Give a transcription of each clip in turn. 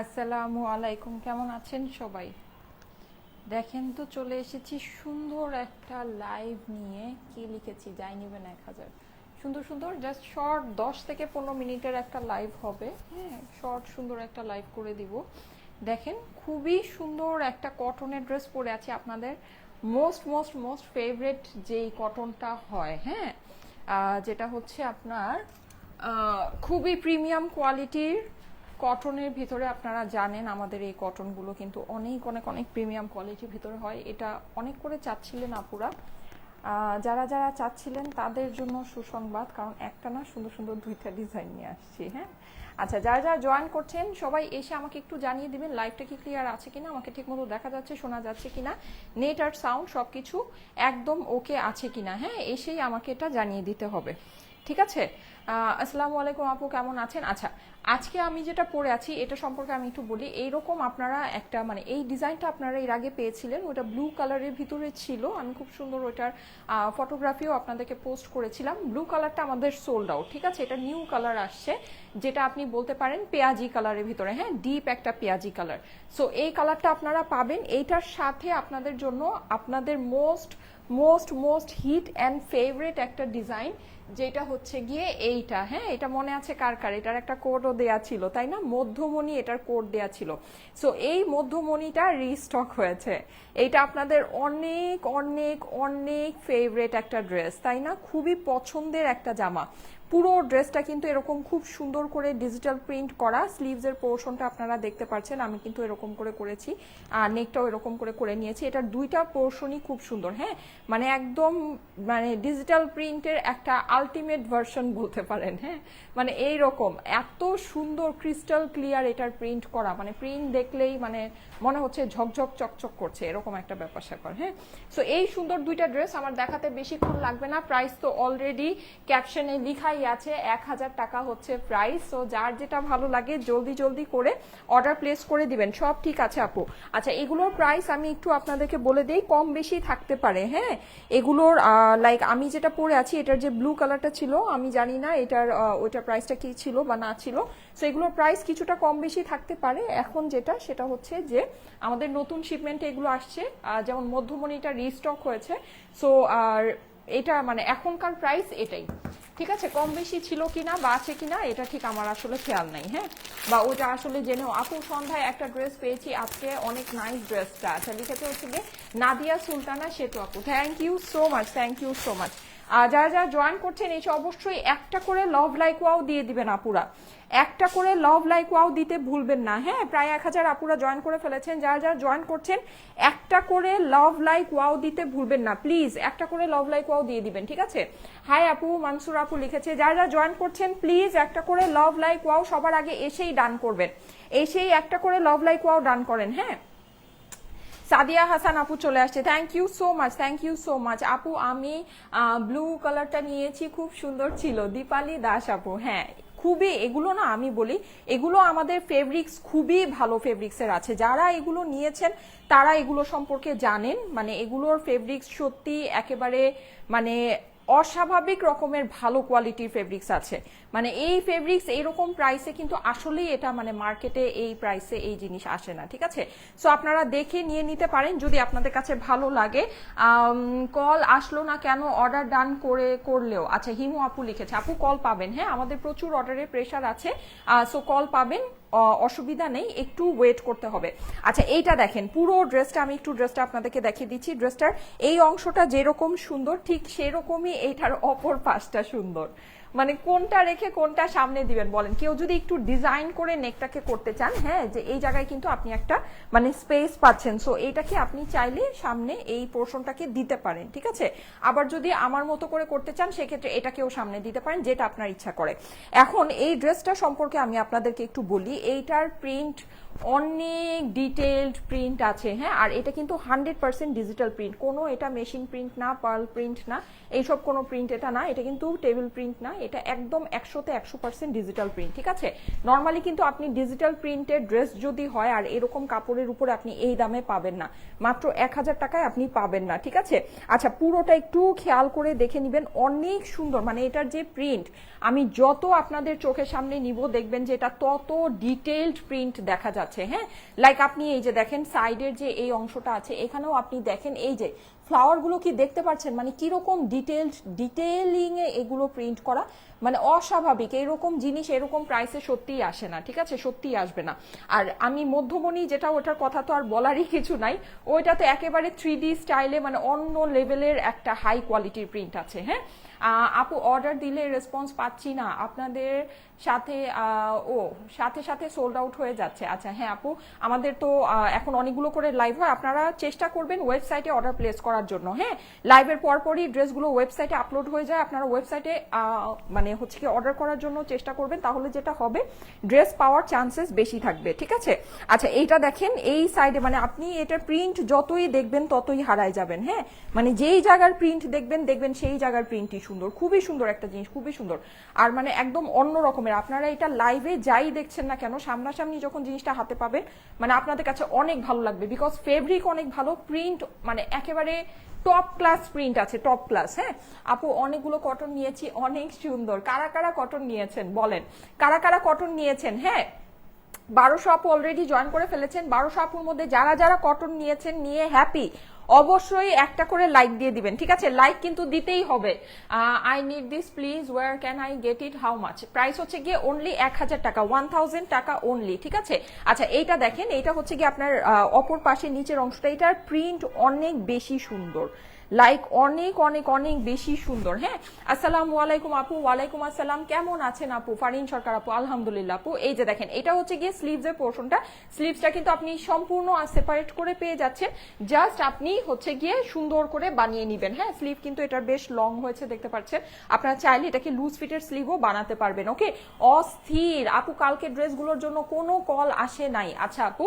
আসসালামু আলাইকুম, কেমন আছেন সবাই? দেখেন তো চলে এসেছি সুন্দর একটা লাইভ নিয়ে। কি লিখেছি, যাই নেবেন 1000। সুন্দর সুন্দর জাস্ট শর্ট 10 থেকে 15 মিনিটের একটা লাইভ হবে। হ্যাঁ, শর্ট সুন্দর একটা লাইভ করে দিব। দেখেন খুবই সুন্দর একটা কটনের ড্রেস পরে আছে, আপনাদের মোস্ট মোস্ট মোস্ট ফেভারিট যেই কটনটা হয়। হ্যাঁ, যেটা হচ্ছে আপনার খুবই প্রিমিয়াম কোয়ালিটির কটনের ভিতরে। আপনারা জানেন আমাদের এই কটনগুলো কিন্তু অনেক অনেক অনেক প্রিমিয়াম কোয়ালিটির ভিতরে হয়। এটা অনেক করে চাচ্ছিলেন আপুরা, যারা যারা চাচ্ছিলেন তাদের জন্য সুসংবাদ, কারণ একটা না সুন্দর সুন্দর দুইটা ডিজাইন নিয়ে আসছি। হ্যাঁ, আচ্ছা, যারা যারা জয়েন করছেন সবাই এসে আমাকে একটু জানিয়ে দিবেন লাইভটা কি ক্লিয়ার আছে কিনা, আমাকে ঠিকমতো দেখা যাচ্ছে শোনা যাচ্ছে কিনা, নেট আর সাউন্ড সব কিছু একদম ওকে আছে কিনা। হ্যাঁ, এসেই আমাকে এটা জানিয়ে দিতে হবে, ঠিক আছে? আসসালামু আলাইকুম আপু, কেমন আছেন? আচ্ছা, আজকে আমি যেটা পরে আছি এটা সম্পর্কে আমি একটু বলি। এইরকম আপনারা একটা মানে এই ডিজাইনটা আপনারা এর আগে পেয়েছিলেন, ওটা ব্লু কালারের ভিতরে ছিল। আমি খুব সুন্দর ওইটার ফটোগ্রাফিও আপনাদেরকে পোস্ট করেছিলাম। ব্লু কালারটা আমাদের সোল্ড আউট, ঠিক আছে? এটা নিউ কালার আসছে, যেটা আপনি বলতে পারেন পেঁয়াজি কালারের ভিতরে। হ্যাঁ, ডিপ একটা পেঁয়াজি কালার। সো এই কালারটা আপনারা পাবেন। এইটার সাথে আপনাদের জন্য আপনাদের most most most hit and favourite একটা ডিজাইন, যেটা হচ্ছে গিয়ে এইটা। হ্যাঁ, এটা মনে আছে কার কার? এটার একটা কোডও দেয়া ছিল, তাই না? মধ্যমণি, এটার কোড দেয়া ছিল। সো এই মধ্যমণিটা রিস্টক হয়েছে। এইটা আপনাদের অনেক অনেক অনেক ফেভারিট একটা ড্রেস, তাই না? খুবই পছন্দের একটা জামা। পুরো ড্রেসটা কিন্তু এরকম খুব সুন্দর করে ডিজিটাল প্রিন্ট করা। স্লিভসের পোর্শনটা আপনারা দেখতে পাচ্ছেন, আমি কিন্তু এরকম করে করেছি, আর নেকটাও এরকম করে করে নিয়েছি। এটার দুইটা পোর্শনই খুব সুন্দর। হ্যাঁ, মানে একদম মানে ডিজিটাল প্রিন্টের একটা আলটিমেট ভার্সন বলতে পারেন। হ্যাঁ, মানে এইরকম এত সুন্দর ক্রিস্টাল ক্লিয়ার এটার প্রিন্ট করা, মানে প্রিন্ট দেখলেই মানে মনে হচ্ছে ঝকঝক চকচক করছে, এরকম একটা ব্যাপার স্যাপার। হ্যাঁ, সো এই সুন্দর দুইটা ড্রেস আমার দেখাতে বেশিক্ষণ লাগবে না। প্রাইস তো অলরেডি ক্যাপশনে লিখাই আছে, 1000 টাকা হচ্ছে প্রাইস। সো যার যেটা ভালো লাগে জলদি জলদি করে অর্ডার প্লেস করে দিবেন। সব ঠিক আছে আপু? আচ্ছা, এগুলোর প্রাইস আমি একটু আপনাদেরকে বলে দিই, কম বেশি থাকতে পারে। হ্যাঁ, এগুলোর লাইক আমি যেটা পরে আছি এটার যে ব্লু কালারটা ছিল, আমি জানি না এটার ওইটার প্রাইসটা কি ছিল বা না ছিল। সো এগুলোর প্রাইস কিছুটা কম বেশি থাকতে পারে। এখন যেটা সেটা হচ্ছে যে আমাদের নতুন শিপমেন্টে এগুলো আসছে, যেমন মধ্যমণিটা রিস্টক হয়েছে। সো আর এটা মানে এখনকার প্রাইস এটাই, ঠিক আছে? কম বেশি ছিল কিনা বা আছে কিনা এটা ঠিক আমার আসলে খেয়াল নাই। হ্যাঁ, বা ওটা আসলে জেনেও। আপু সন্ধ্যায় একটা ড্রেস পেয়েছি আজকে, অনেক নাইস ড্রেসটা। আচ্ছা, লিখেতে হচ্ছে গিয়ে নাদিয়া সুলতানা সেতু আপু, thank you so much, thank you so much. আর যারা যারা জয়েন করছেন এসে অবশ্যই একটা করে লাভ লাইক ওয়াও দিয়ে দিবেন আপুরা, একটা করে লাভ লাইক ওয়াও দিতে ভুলবেন না। হ্যাঁ, প্রায় 1000 আপুরা জয়েন করে ফেলেছেন। যারা যারা জয়েন করছেন একটা করে লাভ লাইক ওয়াও দিতে ভুলবেন না, প্লিজ একটা করে লাভ লাইক ওয়াও দিয়ে দিবেন, ঠিক আছে? হাই আপু, মানসুর আপু লিখেছে। যারা যারা জয়েন করছেন প্লিজ একটা করে লাভ লাইক ওয়াও সবার আগে এসেই ডান করবেন, এসেই একটা করে লাভ লাইক ওয়াও ডান করেন। হ্যাঁ, সাদিয়া হাসান আপু চলে আসছে, thank you so much, thank you so much আপু। আমি ব্লু কালারটা নিয়েছি, খুব সুন্দর ছিল। দীপালি দাস আপু, হ্যাঁ খুবই, এগুলো না আমি বলি এগুলো আমাদের ফেব্রিক্স খুবই ভালো ফেব্রিক্সের আছে। যারা এগুলো নিয়েছেন তারা এগুলো সম্পর্কে জানেন, মানে এগুলোর ফেব্রিক্স সত্যি একেবারে মানে অস্বাভাবিক রকমের ভালো কোয়ালিটির ফেব্রিক্স আছে। মানে এই ফেব্রিক্স এইরকম প্রাইসে কিন্তু আসলেই এটা মানে মার্কেটে এই প্রাইসে এই জিনিস আসে না, ঠিক আছে? সো আপনারা দেখে নিয়ে নিতে পারেন যদি আপনাদের কাছে ভালো লাগে। কল আসলো না কেন অর্ডার ডান করলেও? আচ্ছা, হিমু আপু লিখেছে, আপু কল পাবেন। হ্যাঁ, আমাদের প্রচুর অর্ডারের প্রেশার আছে, সো কল পাবেন, অসুবিধা নেই, একটু ওয়েট করতে হবে। আচ্ছা, এইটা দেখেন পুরো ড্রেসটা, আমি একটু ড্রেসটা আপনাদেরকে দেখিয়ে দিচ্ছি। ড্রেসটার এই অংশটা যেরকম সুন্দর ঠিক সেরকমই এইটার অপর পাশটা সুন্দর। মানে কোনটা রেখে কোনটা সামনে দিবেন বলেন? কেউ যদি একটু ডিজাইন করে নেকটাকে করতে চান, হ্যাঁ, যে এই জায়গায় কিন্তু আপনি একটা মানে স্পেস পাচ্ছেন, সো এইটাকে আপনি চাইলে সামনে এই পোর্শনটাকে দিতে পারেন, ঠিক আছে? আবার যদি আমার মতো করে করতে চান সেক্ষেত্রে এটাকেও সামনে দিতে পারেন, যেটা আপনার ইচ্ছা করে। এখন এই ড্রেসটা সম্পর্কে আমি আপনাদেরকে একটু বলি। এইটার প্রিন্ট অনেক ডিটেইলড প্রিন্ট আছে। হ্যাঁ, আর এটা কিন্তু 100% ডিজিটাল প্রিন্ট, কোনো এটা মেশিন প্রিন্ট না, পার্ল প্রিন্ট না, এইসব কোনো প্রিন্ট এটা না। এটা কিন্তু টেবিল প্রিন্ট না, এটা একদম 100তে 100% ডিজিটাল প্রিন্ট, ঠিক আছে? নর্মালি কিন্তু আপনি ডিজিটাল প্রিন্টের ড্রেস যদি হয় আর এরকম কাপড়ের উপরে আপনি এই দামে পাবেন না, মাত্র 1000 টাকায় আপনি পাবেন না, ঠিক আছে? আচ্ছা, পুরোটা একটু খেয়াল করে দেখে নিবেন, অনেক সুন্দর। মানে এটার যে প্রিন্ট আমি যত আপনাদের চোখের সামনে নিব দেখবেন যে এটা তত ডিটেইলড প্রিন্ট দেখা যাবে। যাচ্ছে, হ্যাঁ। লাইক আপনি এই যে দেখেন সাইডের যে এই অংশটা আছে, এখানেও আপনি দেখেন এই যে ফ্লাওয়ার গুলো কি দেখতে পাচ্ছেন, মানে কিরকম ডিটেইলিং এ এগুলো প্রিন্ট করা, মানে অস্বাভাবিক। এরকম জিনিস এরকম প্রাইসে সত্যিই আসে না, ঠিক আছে, সত্যিই আসবে না। আর আমি মধ্যমণি যেটা, ওটার কথা তো আর বলারই কিছু নাই, ওইটাতে একেবারে 3D স্টাইলে মানে অন্য লেভেলের একটা হাই কোয়ালিটির প্রিন্ট আছে, হ্যাঁ। আপু অর্ডার দিলে রেসপন্স পাচ্ছি না আপনাদের সাথে, ও সাথে সাথে সোল্ড আউট হয়ে যাচ্ছে। আচ্ছা হ্যাঁ আপু, আমাদের তো এখন অনেকগুলো করে লাইভ হয়, আপনারা চেষ্টা করবেন ওয়েবসাইটে অর্ডার প্লেস করার জন্য, হ্যাঁ। লাইভের পরপরই ড্রেসগুলো ওয়েবসাইটে আপলোড হয়ে যায়, আপনারা ওয়েবসাইটে মানে হচ্ছে কি অর্ডার করার জন্য চেষ্টা করবেন, তাহলে যেটা হবে ড্রেস পাওয়ার চান্সেস বেশি থাকবে, ঠিক আছে। আচ্ছা এইটা দেখেন এই সাইডে, মানে আপনি এটার প্রিন্ট যতই দেখবেন ততই হারায় যাবেন, হ্যাঁ। মানে যেই জায়গার প্রিন্ট দেখবেন সেই জায়গার প্রিন্টই সুন্দর, খুবই সুন্দর একটা জিনিস, খুবই সুন্দর। আর মানে একদম অন্য রকমের, আপনারা এটা লাইভে যাই দেখছেন না কেন, সামনাসামনি যখন জিনিসটা হাতে পাবেন মানে আপনাদের কাছে অনেক ভালো লাগবে, বিকজ ফেব্রিক অনেক ভালো, প্রিন্ট মানে একেবারে টপ ক্লাস প্রিন্ট আছে, টপ ক্লাস, হ্যাঁ। আপু অনেকগুলো কটন নিয়েছি, অনেক সুন্দর। কারা কারা কটন নিয়েছেন বলেন, কারা কারা কটন নিয়েছেন, হ্যাঁ। 1200 আপু অলরেডি জয়েন করে ফেলেছেন। 1200 আপুর মধ্যে যারা যারা কটন নিয়েছেন, নিয়ে হ্যাপি, অবশ্যই একটা করে লাইক দিয়ে দিবেন, ঠিক আছে, লাইক কিন্তু দিতেই হবে। I need this please, where can I get it, how much? Price হচ্ছে গিয়ে অনলি 1000 টাকা, 1000 টাকা অনলি, ঠিক আছে। আচ্ছা এইটা দেখেন, এইটা হচ্ছে গিয়ে আপনার অপর পাশে নিচের অংশটা, এটার প্রিন্ট অনেক বেশি সুন্দর, লাইক অনেক অনেক অনেক বেশি সুন্দর, হ্যাঁ। আসসালামু আলাইকুম আপু। ওয়ালাইকুম আসসালাম, কেমন আছেন আপু? ফারিন সরকার আপু, আলহামদুলিল্লাহ আপু। এই যে দেখেন, এটা হচ্ছে গিয়ে স্লিভস এর পোর্শনটা, স্লিভসটা কিন্তু আপনি সম্পূর্ণ সেপারেট করে পেয়ে যাচ্ছেন, জাস্ট আপনি হচ্ছে গিয়ে সুন্দর করে বানিয়ে নিবেন, হ্যাঁ। স্লিভ কিন্তু এটার বেশ লং হয়েছে দেখতে পাচ্ছেন, আপনারা চাইলে এটাকে লুজ ফিটের স্লিভও বানাতে পারবেন, ওকে। অস্থির আপু, কালকে ড্রেসগুলোর জন্য কোনো কল আসে নাই। আচ্ছা আপু,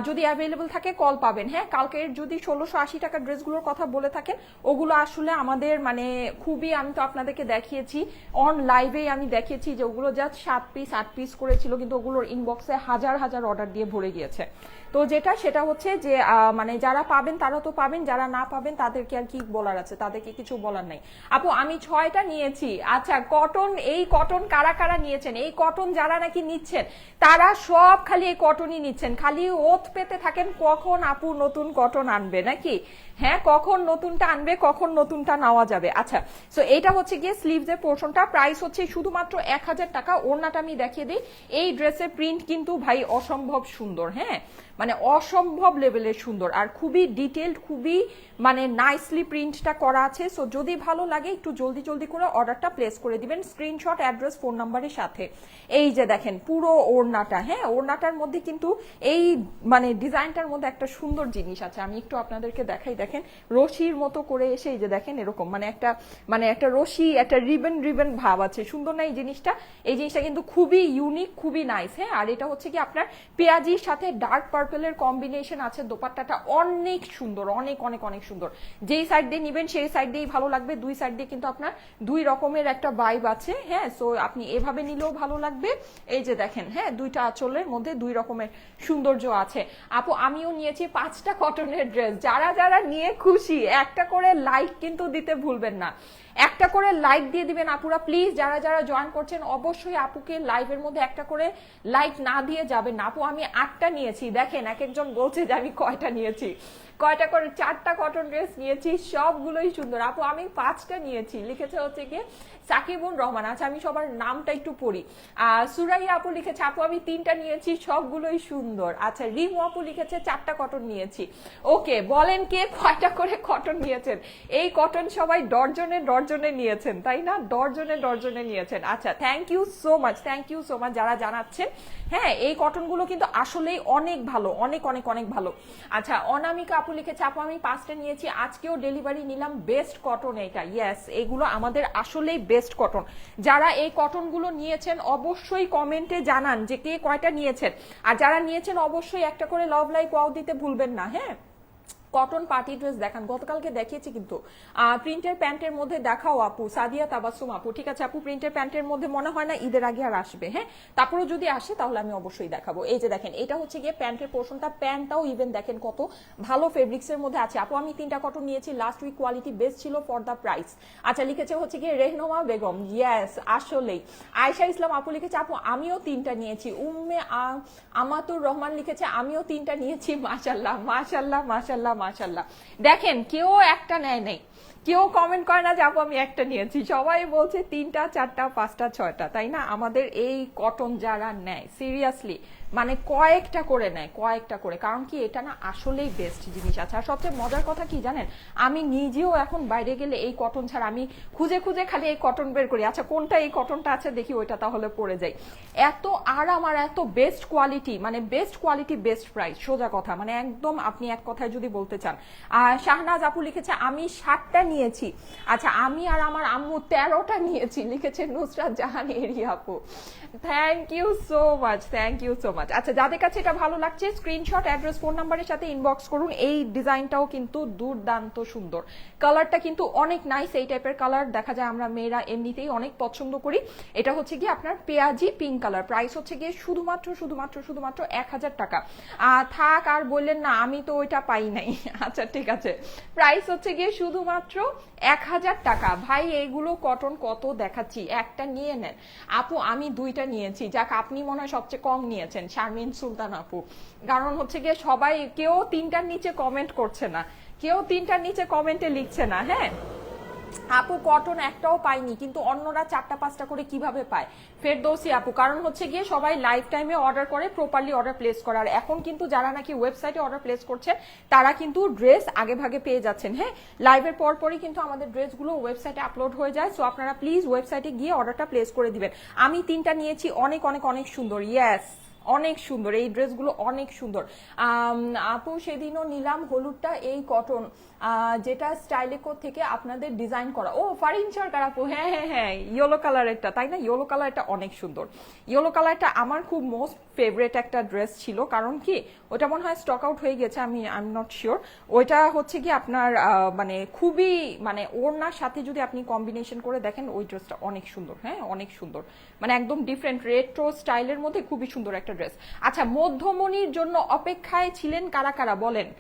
যদি অ্যাভেলেবল থাকে কল পাবেন, হ্যাঁ। কালকের যদি 1680 টাকার ড্রেসগুলোর কথা বলে থাকেন, ওগুলো আসলে আমাদের মানে খুবই, আমি তো আপনাদেরকে দেখিয়েছি অন লাইভে, আমি দেখিয়েছি যে ওগুলো জাস্ট 7 পিস 8 পিস করেছিল, কিন্তু ওগুলোর ইনবক্সে হাজার হাজার অর্ডার দিয়ে ভরে গিয়েছে। তো যেটা সেটা হচ্ছে যে মানে যারা পাবেন তারা তো পাবেন, যারা না পাবেন তাদেরকে আর কি বলার আছে, তাদেরকে কিছু বলার নাই। আপু আমি 6টা নিয়েছি। আচ্ছা কটন, এই কটন কারা কারা নিয়েছেন? এই কটন যারা নাকি নিচ্ছেন তারা সব খালি এই কটনই নিচ্ছেন, খালি ওত পেতে থাকেন কখন আপু নতুন কটন আনবে নাকি, হ্যাঁ, কখন নতুনটা আনবে, কখন নতুনটা নেওয়া যাবে। আচ্ছা সো এটা হচ্ছে গিয়ে স্লিভস এর পোর্শনটা, প্রাইস হচ্ছে শুধুমাত্র 1000 টাকা। ওড়নাটা আমি দেখিয়ে দিই, এই ড্রেসের প্রিন্ট কিন্তু ভাই অসম্ভব সুন্দর, হ্যাঁ, মানে অসম্ভব লেভেলের সুন্দর, আর খুবই ডিটেইলড, খুবই মানে নাইসলি প্রিন্টটা করা আছে। সো যদি ভালো লাগে একটু জলদি জলদি করে অর্ডারটা প্লেস করে দিবেন, স্ক্রিনশট, অ্যাড্রেস, ফোন নাম্বারের সাথে। এই যে দেখেন পুরো ওড়নাটা, হ্যাঁ, ওড়নাটার মধ্যে কিন্তু এই মানে ডিজাইনটার মধ্যে একটা সুন্দর জিনিস আছে, আমি একটু আপনাদেরকে দেখাই। দেখেন রশির মতো করে এসে এই যে দেখেন এরকম মানে একটা রশি, একটা রিবন রিবন ভাব আছে, সুন্দর না এই জিনিসটা? এই জিনিসটা কিন্তু খুবই ইউনিক, খুবই নাইস, হ্যাঁ। আর এটা হচ্ছে কি আপনার পেঁয়াজির সাথে ডার্ক পার্পলের কম্বিনেশন আছে, দোপাট্টাটা অনেক সুন্দর, অনেক অনেক অনেক সুন্দর। যেই সাইড দিয়ে নিবেন সেই সাইড দিয়েই ভালো লাগবে, দুই সাইড দিয়ে কিন্তু আপনার দুই রকমের একটা ভাইব আছে, হ্যাঁ। সো আপনি এভাবে নিলেও ভালো লাগবে, এই যে দেখেন, হ্যাঁ, দুইটা আঁচলের মধ্যে দুই রকমের সৌন্দর্য আছে। আপু আমিও নিয়েছি 5টা কটনের ড্রেস, যারা যারা নিয়ে খুশি একটা করে লাইক কিন্তু দিতে ভুলবেন না, একটা করে লাইক দিয়ে দিবেন আপুরা প্লিজ। যারা যারা জয়েন করছেন অবশ্যই আপুকে লাইভের মধ্যে একটা করে লাইক না দিয়ে যাবেন না। আপু আমি 8টা নিয়েছি, দেখেন এক একজন বলছে যে আমি কয়টা নিয়েছি, কয়টা করে 4টা কটন ড্রেস নিয়েছি, সবগুলোই সুন্দর। আপু আমি 5টা নিয়েছি, লিখেছে হচ্ছে গিয়ে সাকিবুর রহমান। আচ্ছা আমি সবার নামটা একটু পড়ি। সুরাইয়া আপু লিখেছে আপু আমি 3টা নিয়েছি, সবগুলোই সুন্দর। আচ্ছা রিমু আপু লিখেছে 4টা কটন নিয়েছি। ওকে বলেন কে কয়টা করে কটন নিয়েছেন? এই কটন সবাই ডর্জনে ডর্জনে নিয়েছেন তাই না? ডর্জনে ডর্জনে নিয়েছেন। আচ্ছা thank you so much, thank you so much যারা জানাচ্ছেন। হ্যাঁ এই কটনগুলো কিন্তু আসলেই অনেক ভালো, অনেক অনেক অনেক ভালো। আচ্ছা অনামিকা আপু লিখেছে আপু আমি 5টা নিয়েছি, আজকেও ডেলিভারি নিলাম, বেস্ট কটন এটা। ইয়েস এগুলো আমাদের আসলেই বেস্ট কটন। যারা এই কটনগুলো নিয়েছেন অবশ্যই কমেন্টে জানান যে কে কয়টা নিয়েছেন, আর যারা নিয়েছেন অবশ্যই একটা করে লাভ লাইক ওয়াও দিতে ভুলবেন না, হ্যাঁ। কটন পার্টি ড্রেস দেখান, গতকালকে দেখিয়েছি কিন্তু প্রিন্টের প্যান্টের মধ্যে দেখাও আপু, সাদিয়া তাবাসসুম আপু। ঠিক আছে আপু, প্রিন্টের প্যান্টের মধ্যে মনে হয় না ঈদের আগে আর আসবে, হ্যাঁ তারপরেও যদি আসে তাহলে আমি অবশ্যই দেখাবো। এই যে দেখেন এটা হচ্ছে গিয়ে প্যান্টের পোর্শনটা, প্যান্টটাও ইভেন দেখেন কত ভালো ফেব্রিক্স এর মধ্যে আছে আপু। আমি 3টা কটন নিয়েছি লাস্ট উইক, কোয়ালিটি বেস্ট ছিল ফর দ্য প্রাইস। আচ্ছা লিখেছে হচ্ছে গিয়ে রেহনুমা বেগম, ইয়েস আসলেই। আয়েশা ইসলাম আপু লিখেছে আপু আমিও 3টা নিয়েছি। উম্মে আমাতুর রহমান লিখেছে আমিও 3টা নিয়েছি। মাশাল্লাহ মাশাল্লাহ মাশাল্লাহ মাশাল্লাহ। দেখেন কেউ একটা নেয় নাই, কেউ কমেন্ট করে না যে আপু আমি একটা নিয়েছি, সবাই বলছে 3টা 4টা 5টা 6টা, তাই না? আমাদের এই কটন যারা নেয় সিরিয়াসলি মানে কয়েকটা করে নেয়, কয়েকটা করে, কারণ কি এটা না আসলেই বেস্ট জিনিস আছে। আর সবচেয়ে মজার কথা কি জানেন, আমি নিজেও এখন বাইরে গেলে এই কটন ছাড়া আমি খুঁজে খুঁজে খালি এই কটন বের করি, আচ্ছা কোনটা এই কটনটা আছে দেখি ওইটা তাহলে পরে যাই। এত আরাম আর এত বেস্ট কোয়ালিটি, মানে বেস্ট কোয়ালিটি বেস্ট প্রাইস, সোজা কথা, মানে একদম আপনি এক কথায় যদি বলতে চান। আর শাহনাজ আপু লিখেছে আমি 7টা নিয়েছি। আচ্ছা আমি আর আমার আম্মু 13টা নিয়েছি, লিখেছে নুসরাত জাহান এরিয়া আপু। Thank you so much, thank you so much. আচ্ছা যাদের কাছে এটা ভালো লাগছে স্ক্রিনশট, অ্যাড্রেস, ফোন নাম্বারের সাথে ইনবক্স করুন। এই ডিজাইনটাও কিন্তু দুর্দান্ত সুন্দর, কালারটা কিন্তু অনেক নাইস। এই টাইপের কালার দেখা যায় আমরা মেয়েরা এমনিতেই অনেক পছন্দ করি। এটা হচ্ছে গিয়ে আপনার পেঁয়াজি পিঙ্ক কালার, প্রাইস হচ্ছে গিয়ে শুধুমাত্র শুধুমাত্র শুধুমাত্র 1000 টাকা। থাক আর বললেন না আমি তো ওইটা পাই নাই। আচ্ছা ঠিক আছে, প্রাইস হচ্ছে গিয়ে শুধুমাত্র 1000 টাকা। ভাই এইগুলো কটন কত দেখাচ্ছি, একটা নিয়ে নেন আপু। আমি 2টা নিয়েছি, যাক আপনি মনে হয় সবচেয়ে কম নিয়েছেন শারমিন সুলতান আপু, কারণ হচ্ছে গিয়ে সবাই কেউ 3টার নিচে কমেন্ট করছে না, কেউ 3টার নিচে কমেন্টে লিখছে না। হ্যাঁ আপু কটন একটাও পাইনি, কিন্তু অন্যরা 4টা 5টা করে কিভাবে পায়? ফেরদৌসি আপু কারণ হচ্ছে গিয়ে সবাই লাইফ টাইমে অর্ডার করে, প্রপারলি অর্ডার প্লেস করে। আর এখন কিন্তু যারা নাকি ওয়েবসাইটে অর্ডার প্লেস করছেন তারা কিন্তু ড্রেস আগে ভাগে পেয়ে যাচ্ছেন। হ্যাঁ লাইভের পরপরই কিন্তু আমাদের ড্রেসগুলো ওয়েবসাইটে আপলোড হয়ে যায়, সো আপনারা প্লিজ ওয়েবসাইটে গিয়ে অর্ডারটা প্লেস করে দিবেন। আমি 3টা নিয়েছি, অনেক অনেক অনেক সুন্দর, ইয়েস অনেক সুন্দর এই ড্রেসগুলো, অনেক সুন্দর। আপু সেদিনও নিলাম হলুদটা, এই কটন যেটা স্টাইলেকো থেকে আপনাদের ডিজাইন করা। ও ফারিন সরকার আপু, হ্যাঁ হ্যাঁ হ্যাঁ ইয়েলো কালারেরটা, তাই না? ইয়েলো কালারটা অনেক সুন্দর, ইয়েলো কালারটা আমার খুব মোস্ট ফেভারিট একটা ড্রেস ছিল। কারণ কি ওটা মনে হয় স্টক আউট হয়ে গেছে, আমি আই এম নট শিওর। ওইটা হচ্ছে কি আপনার মানে খুবই মানে ওড়নার সাথে যদি আপনি কম্বিনেশন করে দেখেন ওই ড্রেসটা অনেক সুন্দর, হ্যাঁ অনেক সুন্দর, মানে একদম ডিফারেন্ট রেট্রো স্টাইলের মধ্যে খুবই সুন্দর একটা ড্রেস। আচ্ছা মধ্যমণির জন্য অপেক্ষায় ছিলেন কারা কারা বলেন?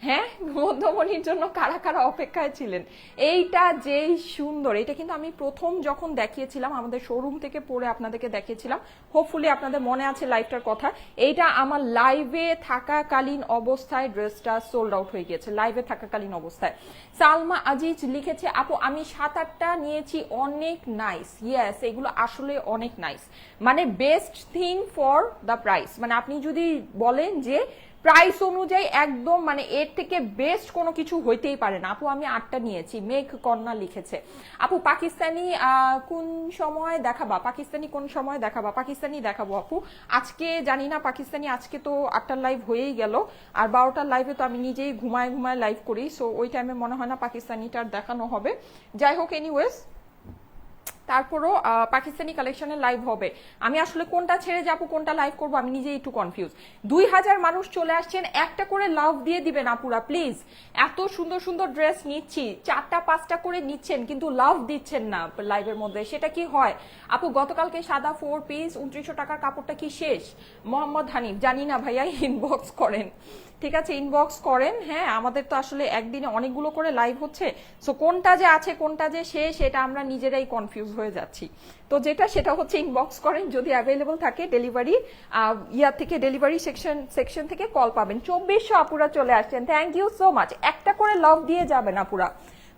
হ্যাঁ মধ্যমণির জন্য কারা কারা অপেক্ষায় ছিলেন? এইটা যেই সুন্দর, এটা কিন্তু আমি প্রথম যখন দেখিয়েছিলাম আমাদের শোরুম থেকে পরে আপনাদেরকে দেখিয়েছিলাম, হোপফুলি আপনাদের মনে আছে লাইভটার কথা। এইটা আমার লাইভে থাকাকালীন অবস্থায় ড্রেসটা সোল্ড আউট হয়ে গিয়েছে, লাইভে থাকাকালীন অবস্থায়। সালমা আজিজ লিখেছে আপু আমি 7-8টা নিয়েছি, অনেক নাইস। ইয়েস এগুলো আসলে অনেক নাইস, মানে best thing for the price. মানে আপনি যদি বলেন যে প্রাইস অনুযায়ী একদম মানে এর থেকে বেস্ট কোনো কিছু হইতেই পারে না। আপু আমি 8টা নিয়েছি, মেঘ কন্যা লিখেছে। আপু পাকিস্তানি কোন সময় দেখাবা? পাকিস্তানি কোন সময় দেখাবা? পাকিস্তানি দেখাবো আপু, আজকে জানি না পাকিস্তানি, আজকে তো 8টার লাইভ হয়েই গেল, আর 12টার লাইভে তো আমি নিজেই ঘুমায় ঘুমায় লাইভ করি, সো ওই টাইমে মনে হয় না পাকিস্তানিটার দেখানো হবে। যাই হোক এনিওয়েজ তারপরও পাকিস্তানি কালেকশনের লাইভ হবে। আমি আসলে কোনটা ছেড়ে যাবো কোনটা লাইভ করবো আমি নিজেই একটু কনফিউজ। 2000 মানুষ চলে আসছেন, একটা করে লাভ দিয়ে দিবেন আপুরা প্লিজ। এত সুন্দর সুন্দর ড্রেস নিচ্ছি, 4টা 5টা করে নিচ্ছেন কিন্তু লাভ দিচ্ছেন না লাইভের মধ্যে, সেটা কি হয়? আপু গতকালকে সাদা 4 পিস 2900 টাকার কাপড়টা কি শেষ? মোহাম্মদ হানিফ জানি না ভাইয়া, ইনবক্স করেন, ঠিক আছে ইনবক্স করেন। হ্যাঁ আমাদের তো আসলে একদিনে অনেকগুলো করে লাইভ হচ্ছে, সো কোনটা যে আছে কোনটা যে শেষ সেটা আমরা নিজেরাই কনফিউজ হয়ে যাচ্ছি। তো সেটা হচ্ছে ইনবক্স করেন, যদি অ্যাভেলেবল থাকে ডেলিভারি থেকে ডেলিভারি সেকশন থেকে কল পাবেন। 2400 আপুরা চলে আসছেন, থ্যাংক ইউ সো মাচ। একটা করে লাভ দিয়ে যাবেন আপুরা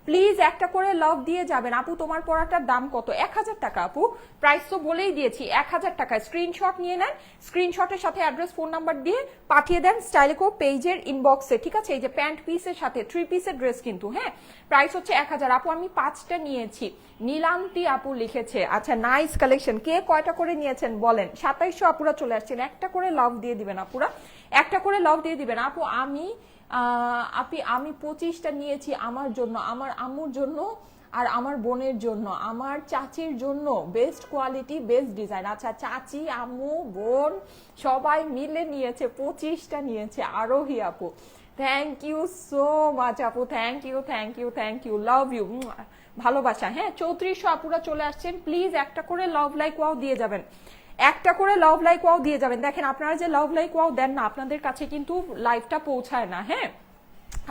প্লিজ, একটা করে লাভ দিয়ে যাবেন। আপু তোমার পড়াটার দাম কত? 1000 টাকা আপু, প্রাইস তো বলেই দিয়েছি 1000 টাকা। স্ক্রিনশট নিয়ে নেন, স্ক্রিনশটের সাথে অ্যাড্রেস ফোন নাম্বার দিয়ে পাঠিয়ে দেন স্টাইলেকো পেজের ইনবক্সে, ঠিক আছে? এই যে প্যান্ট পিসের সাথে 3 পিসের ড্রেস কিন্তু, হ্যাঁ প্রাইস হচ্ছে 1000। আপু আমি 5টা নিয়েছি, নীলান্তি আপু লিখেছে। আচ্ছা নাইস কালেকশন, কে কয়টা করে নিয়েছেন বলেন? 2700 আপুরা চলে আসছেন, একটা করে লাভ দিয়ে দিবেন আপুরা, একটা করে লাভ দিয়ে দিবেন। আপু আমি 25টা নিয়েছি আমার জন্য, আমার আম্মুর জন্য আর আমার বোনের জন্য, আমার চাচির জন্য বেস্ট কোয়ালিটি বেস্ট ডিজাইন। আচ্ছা চাচি, আম্মু, বোন সবাই মিলে নিয়েছে, 25টা নিয়েছে আরোহী আপু। থ্যাংক ইউ সো মাচ আপু, thank you thank you thank you, love you, ভালোবাসা। হ্যাঁ 3400 আপুরা চলে আসছেন, প্লিজ একটা করে লাভ লাইক ওয়াও দিয়ে যাবেন, একটা করে লাভ লাইক ওয়াও দিয়ে যাবেন। দেখেন আপনারা যে লাভ লাইক ওয়াও দেন না, আপনাদের কাছে কিন্তু লাইভটা পৌঁছায় না। হ্যাঁ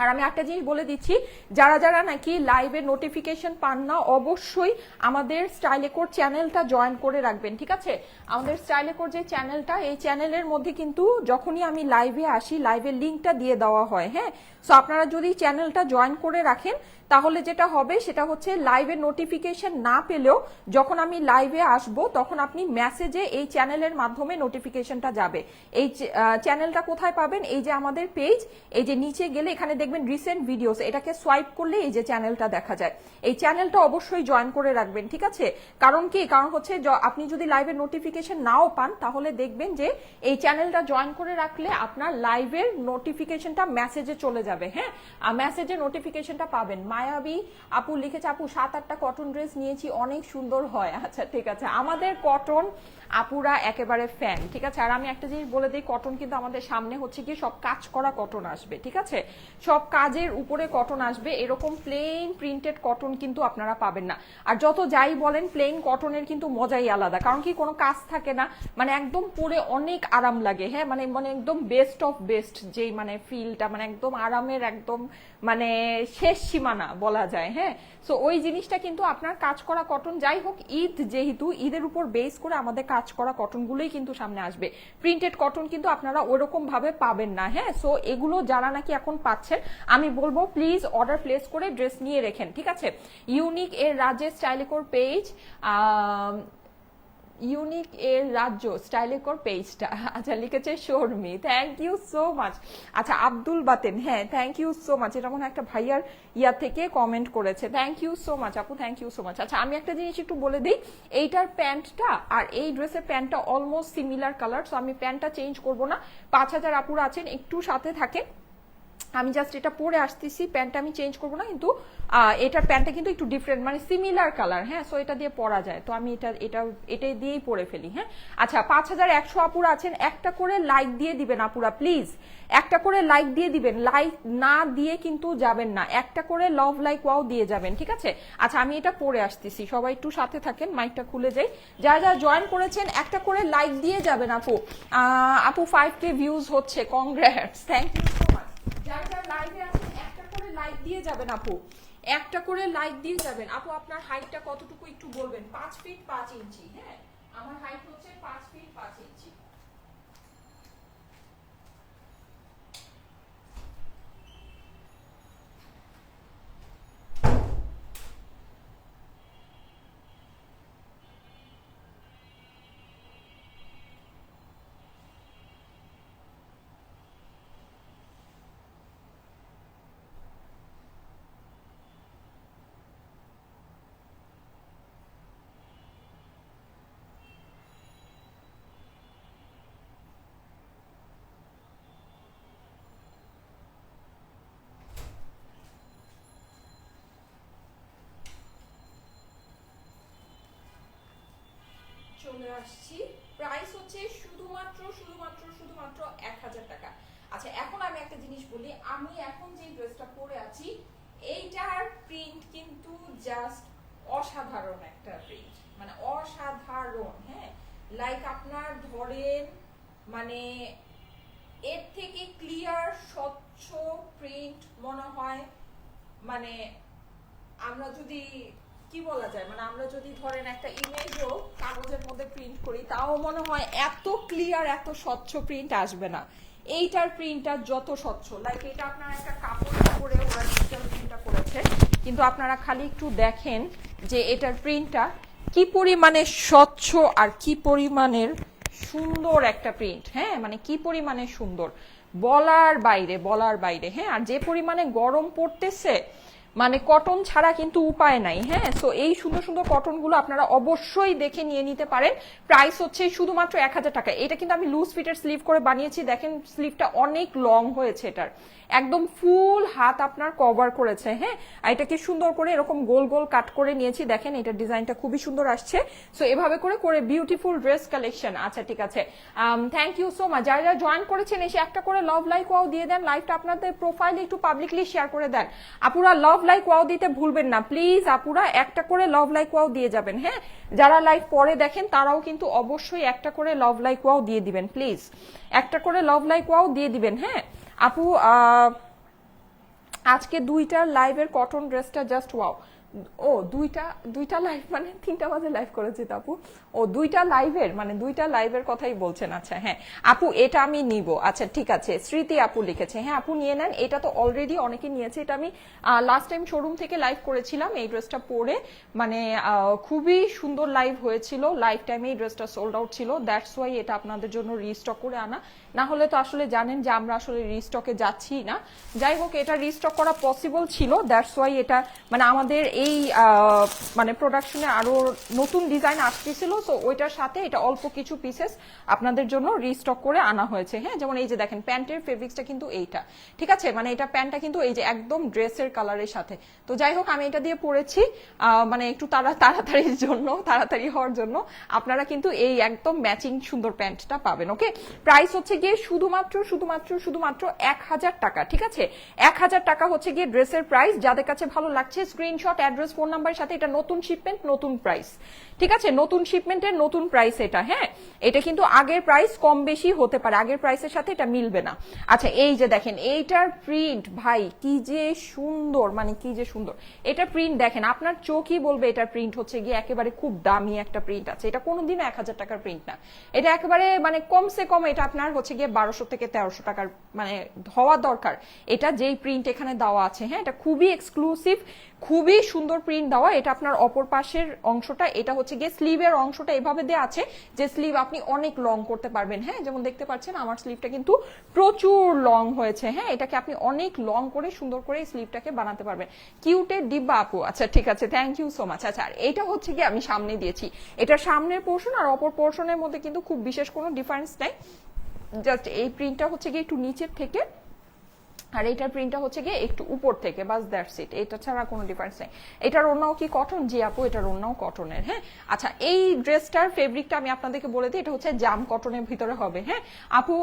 আর আমি একটা জিনিস বলে দিচ্ছি, যারা যারা নাকি লাইভের নোটিফিকেশন পান না, অবশ্যই আমাদের স্টাইলেকোর চ্যানেলটা জয়েন করে রাখবেন, ঠিক আছে? আমাদের স্টাইলেকোর যে চ্যানেলটা, এই চ্যানেলের মধ্যে কিন্তু যখনই আমি লাইভে আসি, লাইভের লিঙ্কটা দিয়ে দেওয়া হয়। হ্যাঁ সো আপনারা যদি চ্যানেলটা জয়েন করে রাখেন, তাহলে যেটা হবে সেটা হচ্ছে লাইভের নোটিফিকেশন না পেলেও যখন আমি লাইভে আসব, তখন আপনি মেসেজে এই চ্যানেলের মাধ্যমে নোটিফিকেশনটা যাবে। এই চ্যানেলটা কোথায় পাবেন? এই যে আমাদের পেজ, এই যে নিচে গেলে এখানে দেখবেন রিসেন্ট ভিডিওস, এটাকে সোয়াইপ করলে এই যে চ্যানেলটা দেখা যায়। এই চ্যানেলটা অবশ্যই জয়েন করে রাখবেন, ঠিক আছে? কারণ কি, কারণ হচ্ছে আপনি যদি লাইভের নোটিফিকেশন নাও পান, তাহলে দেখবেন যে এই চ্যানেলটা জয়েন করে রাখলে আপনার লাইভের নোটিফিকেশনটা মেসেজে চলে যাবে। হ্যাঁ মেসেজে নোটিফিকেশনটা পাবেন। মায়াবী আপু লিখেছে, আপু 7-8টা কটন ড্রেস নিয়েছি, অনেক সুন্দর হয়। আচ্ছা ঠিক আছে, আমাদের কটন আপুরা একেবারে ফ্যান, ঠিক আছে? আর আমি একটা জিনিস বলে দিই, কটন কিন্তু আমাদের সামনে হচ্ছে কি সব কাজ করা কটন আসবে, ঠিক আছে? সব কাজের উপরে কটন আসবে, এরকম প্লেন প্রিন্টেড কটন কিন্তু আপনারা পাবেন না। আর যত যাই বলেন, প্লেন কটনের কিন্তু মজাই আলাদা, কারণ কি কোনো কাজ থাকে না, মানে একদম পরে অনেক আরাম লাগে। হ্যাঁ মানে মানে একদম বেস্ট অফ বেস্ট যেই মানে ফিলটা, মানে একদম আরামের একদম মানে শেষ সীমানা বলা যায়। হ্যাঁ সো ওই জিনিসটা কিন্তু আপনার কাজ করা কটন, যাই হোক ঈদ যেহেতু, ঈদের উপর বেস করে আমাদের কাজ করা কটনগুলোই কিন্তু সামনে আসবে। প্রিন্টেড কটন কিন্তু আপনারা ওইরকম ভাবে পাবেন না। হ্যাঁ সো এগুলো যারা নাকি এখন পাচ্ছেন, আমি বলবো প্লিজ অর্ডার প্লেস করে ড্রেস নিয়ে রেখেন, ঠিক আছে? ইউনিক এর রাজ্যের স্টাইলেকোর পেজ, ইউনিক এর রাজ্য স্টাইলেকোর পেজটা। আচ্ছা লিখেছে Sharmi, thank you so much. আচ্ছা আব্দুল বাতেন, হ্যাঁ থ্যাংক ইউ সো মাচ, এটা মনে হয় একটা ভাইয়ার ইয়া থেকে কমেন্ট করেছে, থ্যাংক ইউ সো মাচ আপু, থ্যাংক ইউ সো মাচ। আচ্ছা আমি একটা জিনিস একটু বলে দিই, এইটার প্যান্টটা আর এই ড্রেসের প্যান্টটা অলমোস্ট সিমিলার কালার, সো আমি প্যান্টটা চেঞ্জ করবো না। 5000 আপুরা আছেন, একটু সাথে থাকেন, আমি জাস্ট এটা পরে আসতেছি, প্যান্টটা আমি চেঞ্জ করবো না, কিন্তু এটার প্যান্টটা কিন্তু একটু ডিফারেন্ট, মানে সিমিলার কালার। হ্যাঁ সো এটা দিয়ে পরা যায়, তো আমি এটা দিয়েই পরে ফেলি। হ্যাঁ আচ্ছা 5100 আপুরা আছেন, একটা করে লাইক দিয়ে দিবেন আপুরা প্লিজ, একটা করে লাইক দিয়ে দিবেন, লাইক না দিয়ে কিন্তু যাবেন না, একটা করে লাভ লাইক ওয়াও দিয়ে যাবেন, ঠিক আছে? আচ্ছা আমি এটা পরে আসতেছি, সবাই একটু সাথে থাকেন, মাইকটা খুলে যাই। যারা যারা জয়েন করেছেন একটা করে লাইক দিয়ে যাবেন আপু। আপু 5K ভিউজ হচ্ছে, congrats, thank you so much. যারা যারা লাইভে আছেন একটা করে লাইক দিয়ে যাবেন আপু, একটা করে লাইক দিয়ে যাবেন আপু। আপনার হাইটটা কতটুকু একটু বলবেন? 5 ফিট 5 ইঞ্চি। হ্যাঁ আমার হাইট হচ্ছে 5 ফিট 5 ইঞ্চি। চলে আসছি, প্রাইস হচ্ছে শুধুমাত্র 1000 টাকা। আচ্ছা এখন আমি একটা জিনিস বলি, আমি এখন যে ড্রেসটা পরে আছি এইটার প্রিন্ট কিন্তু জাস্ট অসাধারণ একটা প্রিন্ট, মানে অসাধারণ। হ্যাঁ লাইক আপনার ধরেন মানে এর থেকে ক্লিয়ার স্বচ্ছ প্রিন্ট মনে হয়, মানে আমরা যদি কি বলা যায়, মানে আমরা যদি ধরেন একটা ইমেজও কাগজের মধ্যে প্রিন্ট করি, তাও মনে হয় এত ক্লিয়ার এত স্বচ্ছ প্রিন্ট আসবে না। এইটার প্রিন্টটা যত স্বচ্ছ, লাইক এটা আপনার একটা কাপড়ের উপরে ওরা ডিজিটাল প্রিন্টটা করেছে, কিন্তু আপনারা খালি একটু দেখেন যে এটার প্রিন্টটা কি পরিমাণে স্বচ্ছ আর কি পরিমাণের সুন্দর একটা প্রিন্ট। হ্যাঁ মানে কি পরিমাণে সুন্দর, বলার বাইরে বলার বাইরে। হ্যাঁ আর যে পরিমাণে গরম পড়তেছে, মানে কটন ছাড়া কিন্তু উপায় নাই। হ্যাঁ, সো এই সুন্দর সুন্দর কটনগুলো আপনারা অবশ্যই দেখে নিয়ে নিতে পারেন। প্রাইস হচ্ছে শুধুমাত্র 1000 টাকা। এটা কিন্তু আমি লুজ ফিটের স্লিভ করে বানিয়েছি, দেখেন স্লিভটা অনেক লং হয়েছে, এটার একদম ফুল হাত আপনার কভার করেছে। হ্যাঁ, আর এটাকে সুন্দর করে এরকম গোল গোল কাট করে নিয়েছি, দেখেন এটার ডিজাইনটা খুবই সুন্দর আসছে। সো এভাবে করে করে বিউটিফুল ড্রেস কালেকশন। আচ্ছা ঠিক আছে, থ্যাংক ইউ সো মাচ। যারা যারা জয়েন করেছেন এসে একটা করে লাভ লাইক ওয়াও দিয়ে দেন, লাইভটা আপনাদের প্রোফাইলে একটু পাবলিকলি শেয়ার করে দেন। আপুরা লাভ লাইক ওয়াও দিতে ভুলবেন না প্লিজ, আপুরা একটা করে লাভ লাইক ওয়াও দিয়ে যাবেন। হ্যাঁ, যারা লাইভ পরে দেখেন তারাও কিন্তু অবশ্যই একটা করে লাভ লাইক ওয়াও দিয়ে দিবেন প্লিজ, একটা করে লাভ লাইক ওয়াও দিয়ে দিবেন। হ্যাঁ আপু, আজকে দুইটার লাইভের কটন ড্রেসটা জাস্ট ওয়াও। ও দুইটা লাইভ মানে 3টা বাজে লাইভ করেছি তো আপু। ও দুইটা লাইভের কথাই বলছেন। আচ্ছা হ্যাঁ আপু, এটা আমি নিব। আচ্ছা ঠিক আছে, স্মৃতি আপু লিখেছে, হ্যাঁ আপু নিয়ে নেন। এটা তো অলরেডি অনেকে নিয়েছে, এটা আমি লাস্ট টাইম শোরুম থেকে লাইভ করেছিলাম এই ড্রেসটা পরে, মানে খুবই সুন্দর লাইভ হয়েছিল। লাইভ টাইমে এই ড্রেসটা সোল্ড আউট ছিল, দ্যাটস ওয়াই এটা আপনাদের জন্য রিস্টক করে আনা। না হলে তো আসলে জানেন যে আমরা আসলে রিস্টকে যাচ্ছি না। যাই হোক, এটা রিস্টক করা পসিবল ছিল, দ্যাটস ওয়াই এটা মানে আমাদের এই মানে প্রোডাকশনে আরো নতুন ডিজাইন আসতেছিল, তো ওইটার সাথে এটা অল্প কিছু পিসেস আপনাদের জন্য রিস্টক করে আনা হয়েছে। হ্যাঁ, যেমন এই যে দেখেন প্যান্টের ফেব্রিক্সটা কিন্তু এইটা, ঠিক আছে, মানে এটা প্যান্টটা কিন্তু এই যে একদম ড্রেসের কালারের সাথে। তো যাই হোক, আমি এটা দিয়ে পরেছি মানে একটু তাড়াতাড়ির জন্য, তাড়াতাড়ি হওয়ার জন্য আপনারা কিন্তু এই একদম ম্যাচিং সুন্দর প্যান্টটা পাবেন। ওকে, প্রাইস হচ্ছে গিয়ে শুধুমাত্র 1000 টাকা। ঠিক আছে, 1000 টাকা হচ্ছে গিয়ে ড্রেসের প্রাইস। যাদের কাছে ভালো লাগছে স্ক্রিনশট, অ্যাড্রেস, ফোন নাম্বারের সাথে, এটা নতুন শিপমেন্ট, নতুন প্রাইস। ঠিক আছে, নতুন শিপমেন্টের নতুন প্রাইস এটা। হ্যাঁ, এটা কিন্তু আগের প্রাইস কম বেশি হতে পারে, আগের প্রাইসের সাথে এটা মিলবে না। আচ্ছা এই যে দেখেন এইটার প্রিন্ট, ভাই কি যে সুন্দর, মানে কি যে সুন্দর এটা প্রিন্ট। দেখেন আপনার চোখই বলবে এটার প্রিন্ট হচ্ছে গিয়ে একেবারে খুব দামি একটা প্রিন্ট আছে। এটা কোনোদিনও 1000 টাকার প্রিন্ট না, এটা একেবারে মানে কমসে কম এটা আপনার হচ্ছে গিয়ে 1200 থেকে 1300 টাকার মানে হওয়া দরকার। এটা যেই প্রিন্ট এখানে দেওয়া আছে, হ্যাঁ এটা খুবই এক্সক্লুসিভ, খুবই সুন্দর প্রিন্ট দেওয়া। এটা আপনার অপর পাশের অংশটা, এটা হচ্ছে গিয়ে স্লিভের অংশটা এভাবে দেওয়া আছে যে স্লিভ আপনি অনেক লং করতে পারবেন। হ্যাঁ, যেমন দেখতে পাচ্ছেন আমার স্লিভটা কিন্তু প্রচুর লং হয়েছে। হ্যাঁ, এটাকে আপনি অনেক লং করে সুন্দর করে স্লিভটাকে বানাতে পারবেন। কিউটের ডিব্বা আপু, আচ্ছা ঠিক আছে, থ্যাংক ইউ সো মাচ। আচ্ছা, আর এটা হচ্ছে গিয়ে আমি সামনে দিয়েছি, এটা সামনের পোর্শন আর অপর পোর্শনের মধ্যে কিন্তু খুব বিশেষ কোনো ডিফারেন্স নাই, জাস্ট এই প্রিন্টটা হচ্ছে গিয়ে একটু নিচের থেকে আর এইটার প্রিন্টটা হচ্ছে গিয়ে একটু উপর থেকে, বাস দ্যাটস ইট, এটা ছাড়া কোনো ডিফারেন্স নেই। এটার ওড়নাও কি কটন? জি আপু, এটার ওড়নাও কটনের। হ্যাঁ, আচ্ছা এই ড্রেসটার ফেব্রিকটা আমি আপনাদেরকে বলে দিই, এটা হচ্ছে জাম কটনের ভিতরে হবে। হ্যাঁ আপু,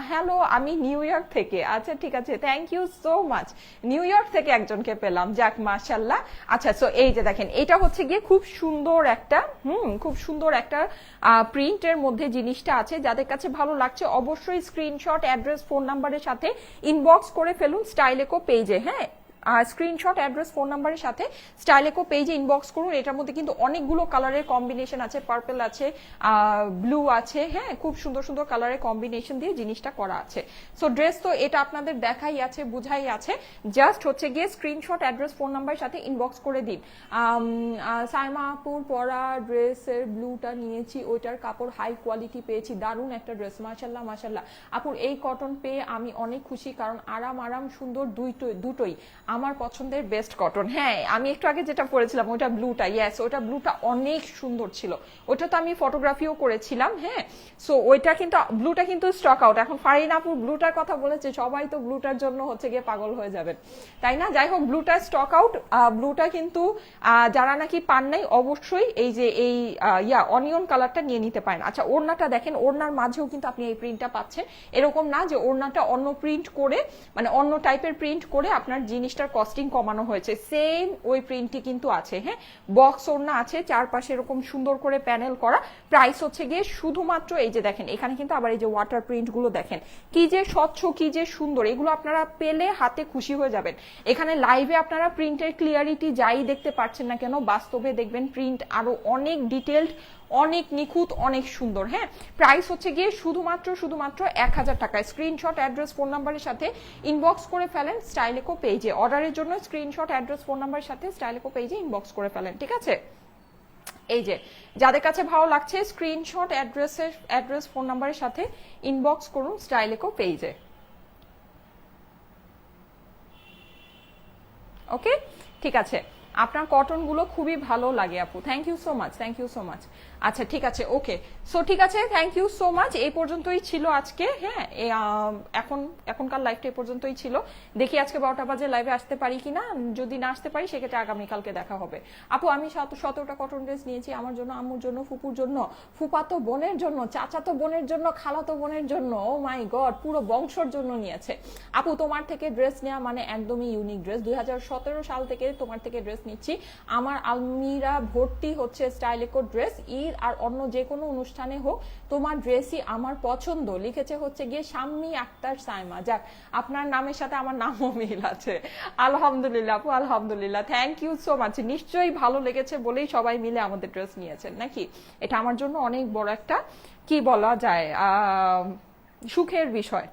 হ্যালো, আমি নিউ ইয়র্ক থেকে। আচ্ছা ঠিক আছে, thank you so much, New York থেকে একজনকে পেলাম, যাক মাশাল্লাহ। আচ্ছা, সো এই যে দেখেন এটা হচ্ছে গিয়ে খুব সুন্দর একটা খুব সুন্দর একটা প্রিন্টের মধ্যে জিনিসটা আছে। যাদের কাছে ভালো লাগছে অবশ্যই স্ক্রিনশট, অ্যাড্রেস, ফোন নাম্বারের সাথে ইনবক্স করে ফেলুন স্টাইলেকো পেজে। হ্যাঁ, স্ক্রিনশট, অ্যাড্রেস, ফোন নাম্বারের সাথে স্টাইলেকো পেজে ইনবক্স করুন। এটার মধ্যে কিন্তু অনেকগুলো কালারের কম্বিনেশন আছে, পার্পল আছে, ব্লু আছে। হ্যাঁ, খুব সুন্দর সুন্দর কালারের কম্বিনেশন দিয়ে জিনিসটা করা আছে। সো ড্রেস তো এটা আপনাদের দেখাই আছে, বুঝাই আছে, জাস্ট হচ্ছে গিয়ে স্ক্রিনশট, অ্যাড্রেস, ফোন নাম্বারের সাথে ইনবক্স করে দিন। সাইমা আপুর পরা ড্রেসের ব্লুটা নিয়েছি, ওইটার কাপড় হাই কোয়ালিটি পেয়েছি, দারুণ একটা ড্রেস, মাশাল্লাহ মাশাল্লাহ। আপুর এই কটন পেয়ে আমি অনেক খুশি, কারণ আরাম সুন্দর দুটোই আমার পছন্দের বেস্ট কটন। হ্যাঁ, আমি একটু আগে যেটা পরেছিলাম ওটা ব্লুটা, ইয়েস ওটা ব্লুটা অনেক সুন্দর ছিল, ওটা তো আমি ফটোগ্রাফিও করেছিলাম। হ্যাঁ, সো ওইটা কিন্তু ব্লুটা কিন্তু স্টক আউট এখন। ফারিন আপু ব্লুটার কথা বলেছে, সবাই তো ব্লুটার জন্য হচ্ছে গিয়ে পাগল হয়ে যাবেন, তাই না? যাই হোক, ব্লুটা স্টক আউট। ব্লুটা কিন্তু যারা নাকি পান নাই অবশ্যই এই যে এই অনিয়ন কালারটা নিয়ে নিতে পারেন। আচ্ছা, ওড়নাটা দেখেন, ওড়নার মাঝেও কিন্তু আপনি এই প্রিন্টটা পাচ্ছেন। এরকম না যে ওড়নাটা অন্য প্রিন্ট করে, মানে অন্য টাইপের প্রিন্ট করে আপনার জিনিসটার কস্টিং কমানো হয়েছে, সেম ওই প্রিন্টই কিন্তু আছে। হ্যাঁ, বক্স ওড়না আছে, চারপাশে এরকম সুন্দর করে প্যানেল করা। প্রাইস হচ্ছে গিয়ে শুধুমাত্র এই যে দেখেন এখানে কিন্তু আবার এই যে ওয়াটার প্রিন্ট গুলো দেখেন কি যে স্বচ্ছ, কি যে সুন্দর, এগুলো আপনারা পেলে হাতে খুশি হয়ে যাবেন। এখানে লাইভে আপনারা প্রিন্টের ক্লিয়ারিটি যাই দেখতে পাচ্ছেন না কেন, বাস্তবে দেখবেন প্রিন্ট আরো অনেক ডিটেলড, অনেক নিখুঁত, অনেক সুন্দর। হ্যাঁ, প্রাইস হচ্ছে গিয়ে শুধুমাত্র 1000 টাকা। স্ক্রিনশট, অ্যাড্রেস, ফোন নাম্বারের সাথে ইনবক্স করে ফেলেন স্টাইলেকো পেজে। অর্ডারের জন্য স্ক্রিনশট, অ্যাড্রেস, ফোন নাম্বারের সাথে স্টাইলেকো পেজে ইনবক্স করে ফেলেন, ঠিক আছে? এই যে যাদের কাছে ভালো লাগছে স্ক্রিনশট, অ্যাড্রেস, ফোন নাম্বারের সাথে ইনবক্স করুন স্টাইলেকো পেজে। ওকে, ঠিক আছে। আপনার কটনগুলো খুবই ভালো লাগে আপু, thank you so much, thank you so much. আচ্ছা ঠিক আছে, ওকে। সো ঠিক আছে, থ্যাংক ইউ সো মাচ। এই পর্যন্তই ছিল আজকে, হ্যাঁ। এখনকার লাইভটা এই পর্যন্তই ছিল। দেখি আজকে 12টা বাজে লাইভে আসতে পারি কিনা। যদি না আসতে পারি সেক্ষেত্রে আগামীকালকে দেখা হবে। আপু আমি 17টা কটন ড্রেস নিয়েছি আমার জন্য, আম্মুর জন্য, ফুপুর জন্য, ফুপাতো বোনের জন্য, চাচাতো বোনের জন্য, খালাতো বোনের জন্য। ও মাই গড, পুরো বংশর জন্য নিয়েছে। আপু তোমার থেকে ড্রেস নেওয়া মানে একদমই ইউনিক ড্রেস। 2017 সাল থেকে তোমার থেকে ড্রেস নিচ্ছি। আমার আলমিরা ভর্তি হচ্ছে স্টাইলিকো ড্রেস। ঈদ আর অন্য যে কোনো অনুষ্ঠানে হোক তোমার ড্রেসই আমার পছন্দ। লিখেছে হচ্ছে গিয়ে শাম্মী আক্তার সাইমা। যাক, আপনার নামের সাথে আমার নামও মিল আছে। আলহামদুলিল্লাহ আপু, আলহামদুলিল্লাহ, থ্যাংক ইউ সো মাচ। নিশ্চয়ই ভালো লেগেছে বলেই সবাই মিলে আমাদের ড্রেস নিয়েছেন নাকি? এটা আমার জন্য অনেক বড় একটা, কি বলা যায়, সুখের বিষয়।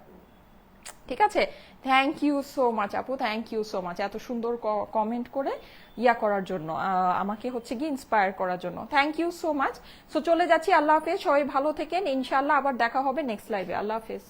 ঠিক আছে, থ্যাংক ইউ সো মাচ আপু, থ্যাংক ইউ সো মাচ এত সুন্দর কমেন্ট করে করার জন্য, আমাকে হচ্ছে কি ইন্সপায়ার করার জন্য। Thank you so much. So চলে যাচ্ছি, আল্লাহ হাফেজ, সবাই ভালো থেকেন, ইনশাআল্লাহ আবার দেখা হবে নেক্সট লাইভে। আল্লাহ হাফেজ।